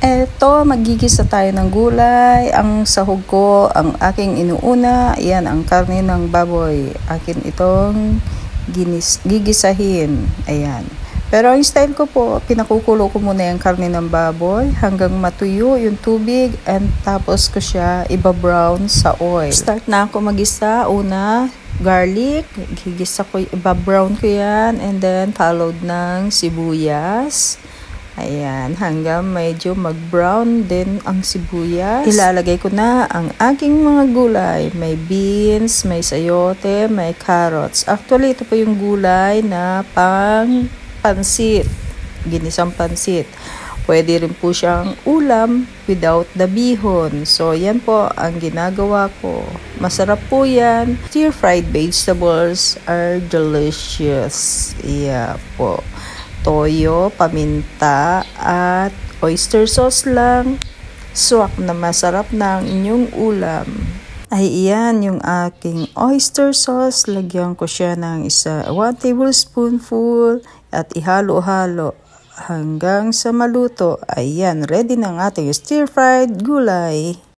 Eto, magigisa tayo ng gulay. Ang sahog ko, ang aking inuuna, yan ang karne ng baboy. Akin itong gigisahin. Ayan. Pero ang style ko po, pinakukulo ko muna yung karne ng baboy hanggang matuyo yung tubig and tapos ko siya iba-brown sa oil. Start na ako magisa. Una, garlic. Gigisa ko, iba-brown ko yan and then followed ng sibuyas. Ayan, hanggang medyo mag-brown din ang sibuyas. Ilalagay ko na ang aking mga gulay. May beans, may sayote, may carrots. Actually, ito po yung gulay na pang pansit. Ginisang pansit. Pwede rin po siyang ulam without the bihon. So, yan po ang ginagawa ko. Masarap po yan. Stir-fried vegetables are delicious. Yeah po. Toyo, paminta, at oyster sauce lang. Swak na masarap na ang inyong ulam. Ay iyan yung aking oyster sauce. Lagyan ko siya ng 1 tablespoonful at ihalo-halo hanggang sa maluto. Ayan, ready na ang ating stir-fried gulay.